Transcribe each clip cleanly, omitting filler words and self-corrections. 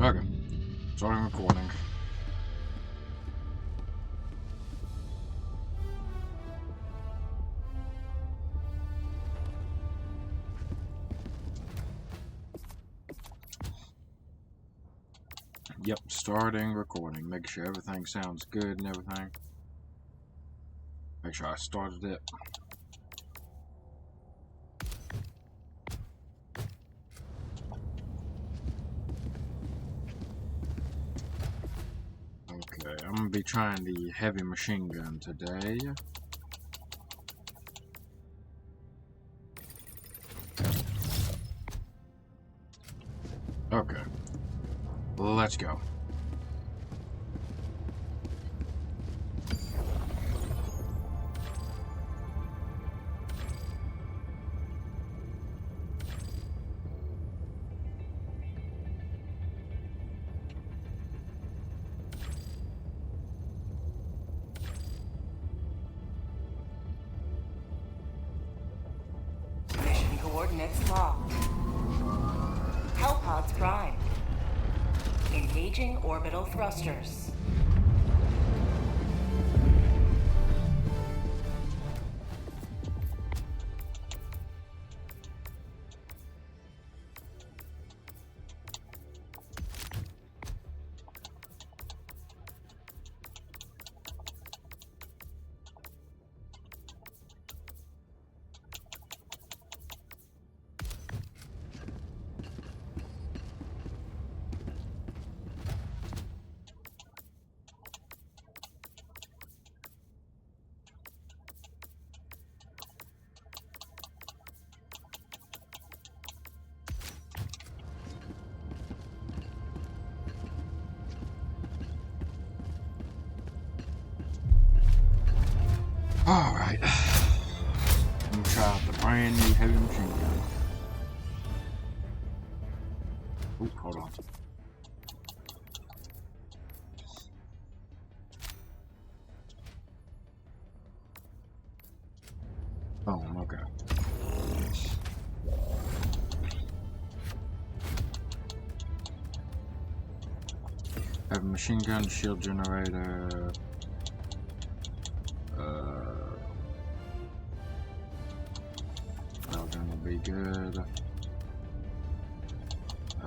Okay. Starting recording. Yep, starting recording. Make sure everything sounds good and everything. Make sure I started it. Okay, I'm gonna be trying the heavy machine gun today. Okay, let's go. Mission coordinates locked. Hellpods prime. Engaging orbital thrusters. Alright. I'm gonna try out the brand new heavy machine gun. Oop, hold on. Oh, okay. Have a machine gun, shield generator. That'll be good.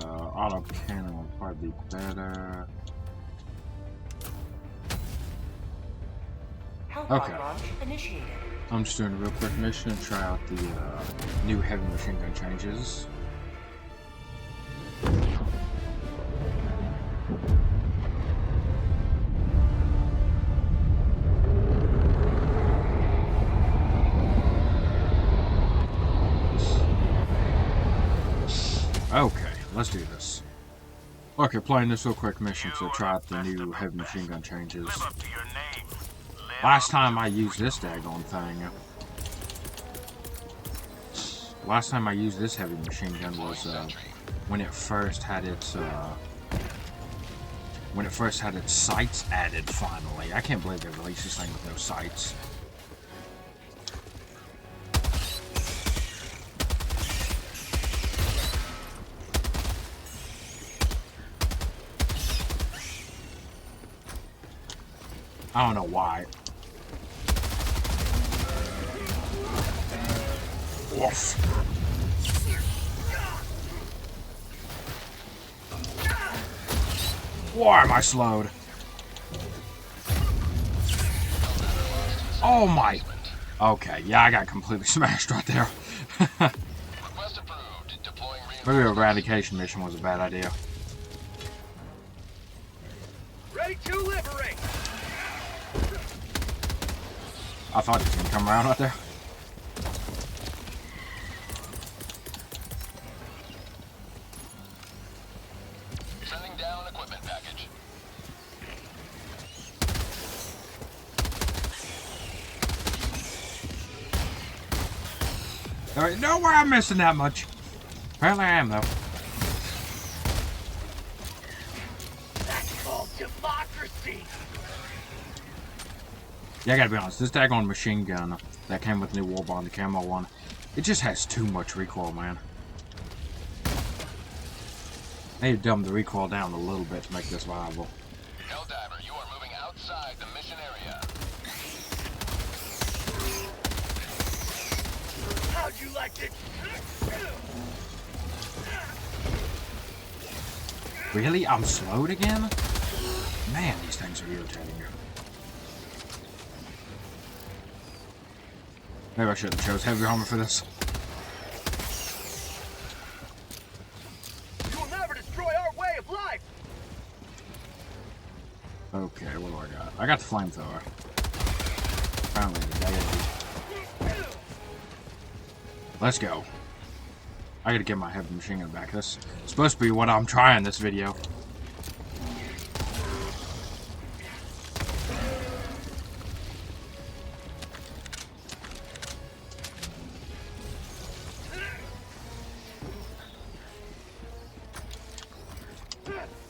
Auto cannon will probably be better. Okay. Launch initiated. I'm just doing a real quick mission to try out the new heavy machine gun changes. Okay, let's do this. Okay, playing this real quick mission to try out the new heavy machine gun changes. Last time I used this daggone thing. Last time I used this heavy machine gun was when it first had its sights added finally. I can't believe they released this thing with no sights. I don't know why. Woof. Why am I slowed? Oh my. Okay, yeah, I got completely smashed right there. Maybe an eradication mission was a bad idea. Ready to liberate. I thought it was gonna come around right there. Sending down equipment package. Alright, no way I'm missing that much. Apparently I am though. That's called democracy. Yeah, I gotta be honest, this daggone machine gun that came with the new Warbond, the camo one, it just has too much recoil, man. Maybe dumb the recoil down a little bit to make this viable. Helldiver, you are moving outside the mission area. How'd you like it? Really? I'm slowed again? Man, these things are irritating. Maybe I shouldn't have chose heavy armor for this. You will never destroy our way of life. Okay, what do I got? I got the flamethrower. Apparently the daily. Let's go. I gotta get my heavy machine gun back. This is supposed to be what I'm trying this video.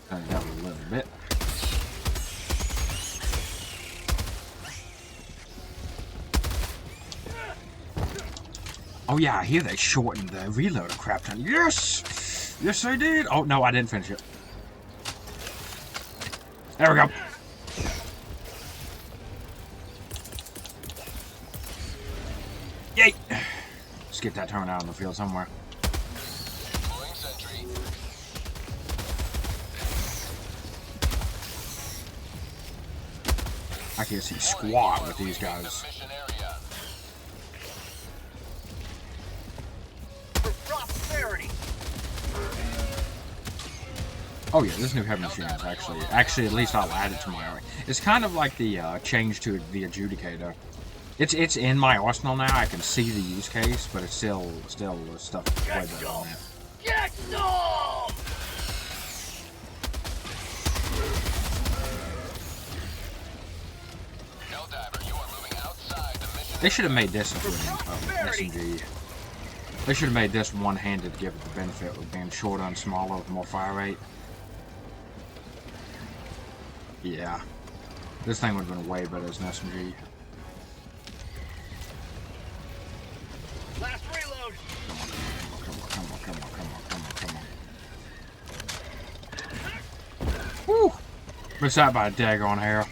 Turn it down a little bit. Oh yeah, I hear they shortened the reload a crap ton. Yes! Yes, they did! Oh, no, I didn't finish it. There we go. Yay! Let's get that turned out in the field somewhere. Deploying sentry. I can't see squat with these guys. Mission area. For prosperity. Oh yeah, this new heavy machine is actually at least I'll add it to my army. It's kind of like the change to the adjudicator. It's in my arsenal now. I can see the use case, but it's still stuff way better on it. Get some! Helldiver, you are moving outside the mission. They should have made this into an SMG. They should have made this one-handed to give it the benefit of being shorter and smaller with more fire rate. Yeah. This thing would have been way better as an SMG. Last reload. Come on. Woo! Missed out by a daggone hair.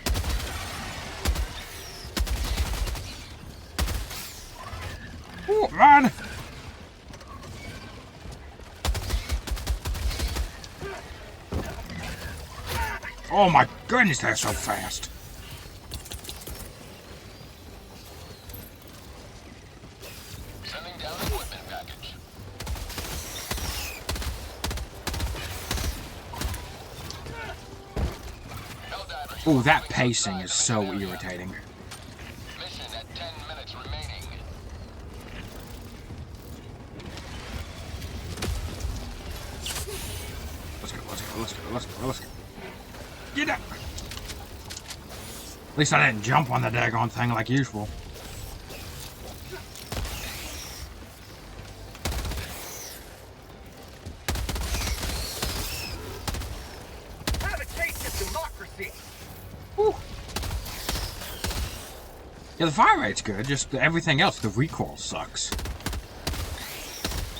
Woo, run! Oh my goodness, they're so fast. Sending down equipment package. Helldiver, you Oh, are that moving pacing outside is the so mission area. irritating. Mission at 10 minutes remaining. Let's go. Get up! At least I didn't jump on the daggone thing like usual. Have a taste of democracy. Woo. Yeah, the fire rate's good, just everything else, the recoil sucks.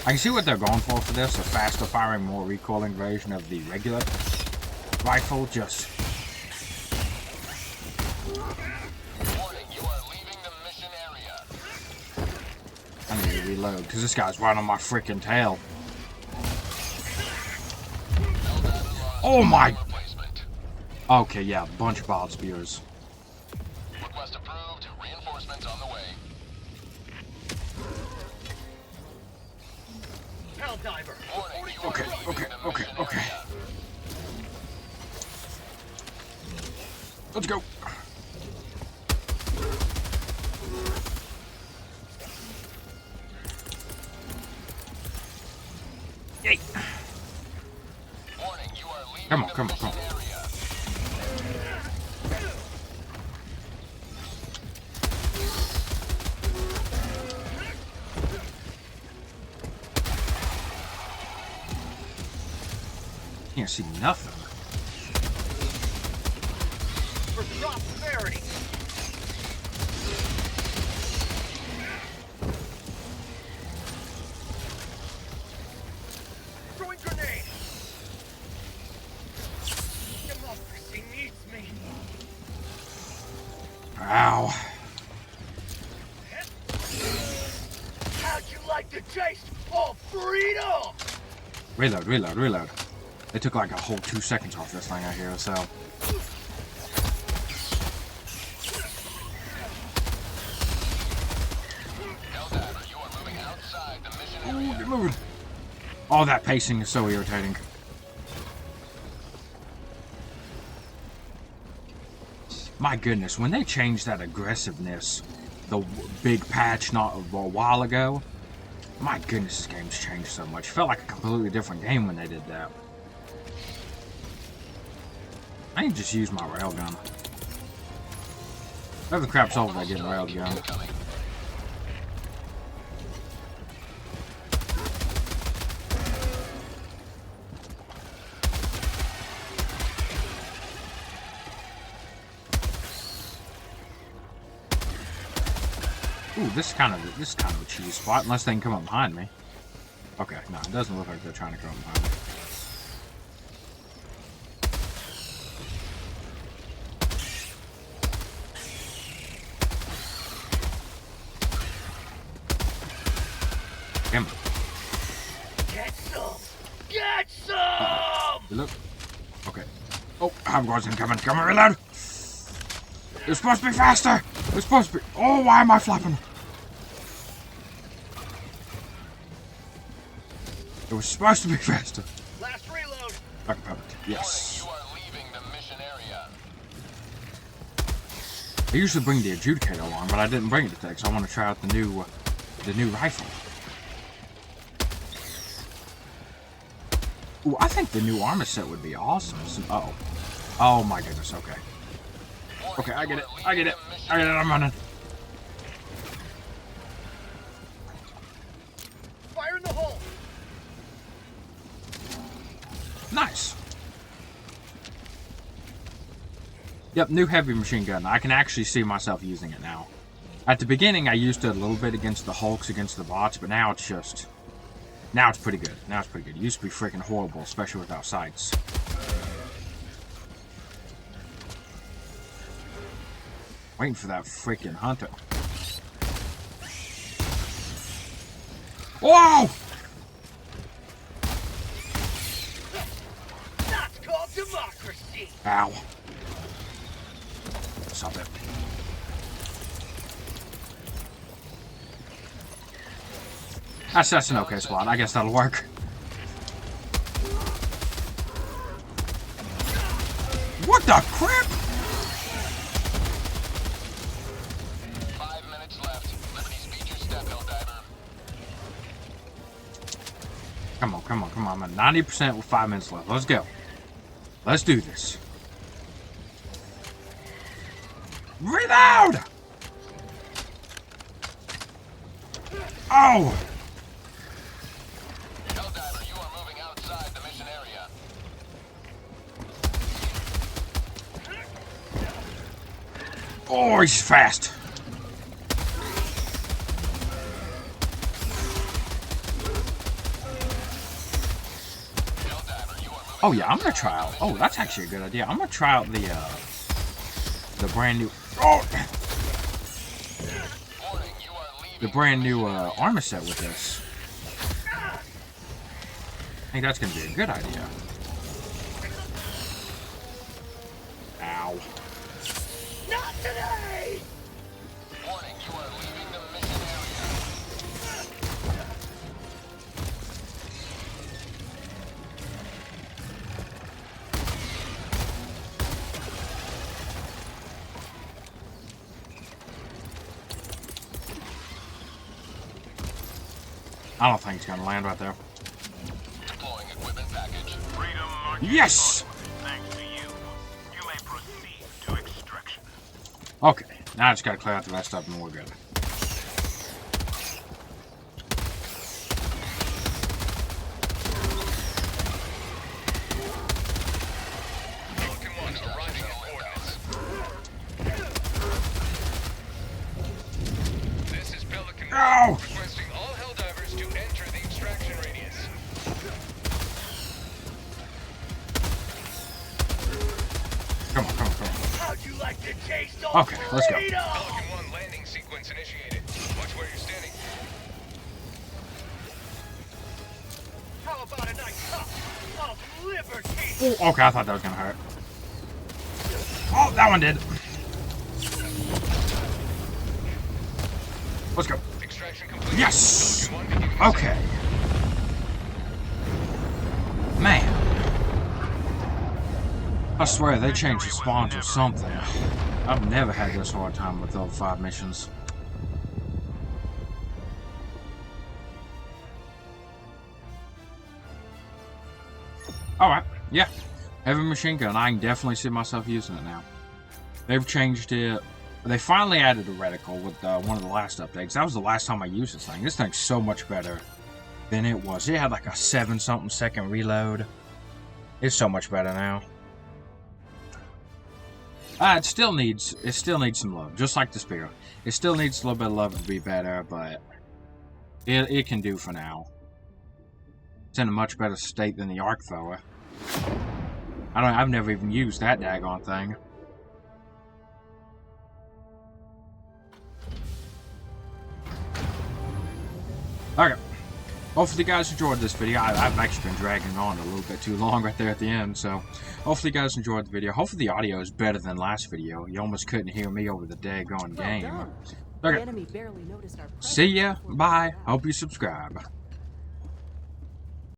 I can see what they're going for this, a faster firing, more recoiling version of the regular rifle, just... Warning, you are leaving the mission area. I need to reload, because this guy's right on my freaking tail. Oh my... Replacement. Okay, yeah, bunch of bald spears. Request approved. Reinforcements on the way. Helldiver. Warning, you are Okay, leaving okay, the okay, mission okay. area. Let's go. Yay. Warning, you are leaving Come on, the come on, mission come on. area. Can't see nothing. For prosperity. Throwing grenade. Ow. How'd you like the taste of freedom? Reload, reload, reload. It took like a whole 2 seconds off this thing out here, so. Helldiver, you are moving outside the mission Ooh, area. get moving. Oh, that pacing is so irritating. My goodness, when they changed that aggressiveness, the big patch not a while ago, my goodness, this game's changed so much. It felt like a completely different game when they did that. I need to just use my railgun. Whatever the crap's over there getting a railgun. Incoming. Ooh, this is kind of a cheese spot, unless they can come up behind me. Okay, no, it doesn't look like they're trying to come up behind me. Damn it. Get some! Get some! Look. Okay. Oh, I'm going incoming. Come on, reload! It's supposed to be faster! It's supposed to be. Oh, why am I flapping? It was supposed to be faster. Last reload! Okay, perfect. Yes. You are leaving the mission area. I usually bring the adjudicator along, but I didn't bring it today because I want to try out the new rifle. Ooh, I think the new armor set would be awesome. Uh-oh. Oh my goodness, okay. Okay, I get it. I get it. I get it. I'm running. Fire in the hole! Nice. Yep, new heavy machine gun. I can actually see myself using it now. At the beginning, I used it a little bit against the Hulks, against the bots, but now it's just... Now it's pretty good. Now it's pretty good. It used to be freaking horrible, especially without sights. Waiting for that freaking hunter. Whoa! That's called democracy! Ow. Stop it. That's an okay spot. I guess that'll work. What the crap? 5 minutes left. Liberty speed your step, Helldiver. Come on, come on, come on. I'm at 90% with 5 minutes left. Let's go. Let's do this. Reload! Oh! Helldiver, you are moving outside the mission area. Oh, he's fast. Helldiver, you are moving. Oh yeah, I'm gonna try out. Oh, that's actually a good idea. I'm gonna try out the brand new. Oh, Warning, you are leaving the brand new armor set with this. I think that's gonna be a good idea. Ow. Not today! Warning, you are leaving the mission area. I don't think it's gonna land right there. Deploying equipment package. Freedom marches Yes! on. Thanks to you. You may proceed to extraction. Okay, now I just gotta clear out the rest of them and we're good. Falcon 1 arriving at coordinates. This is Pelican 1, No! requesting all Helldivers to enter the extraction radius. Come on, come on, come on. How'd you you like to taste all Okay, let's go. freedom? Pelican 1 landing sequence initiated. Watch where you're standing. How about a nice cup of liberty? Oh, okay, I thought that was gonna hurt. Oh, that one did. Let's go. Extraction complete. Yes! Pelican 1 beginning Okay. Man. I swear, they changed the spawns or something. I've never had this hard time with level 5 missions. Alright, yeah. Heavy machine gun, I can definitely see myself using it now. They've changed it. They finally added a reticle with one of the last updates. That was the last time I used this thing. This thing's so much better than it was. It had like a 7-something second reload. It's so much better now. It still needs some love, just like the spear. It still needs a little bit of love to be better, but it can do for now. It's in a much better state than the arc thrower. I've never even used that daggone thing. Okay. Hopefully you guys enjoyed this video. I've actually been dragging on a little bit too long right there at the end, so hopefully you guys enjoyed the video. Hopefully the audio is better than last video. You almost couldn't hear me over the daggone game. Okay. enemy barely noticed our presence See ya. before we Bye. got out. Hope you subscribe.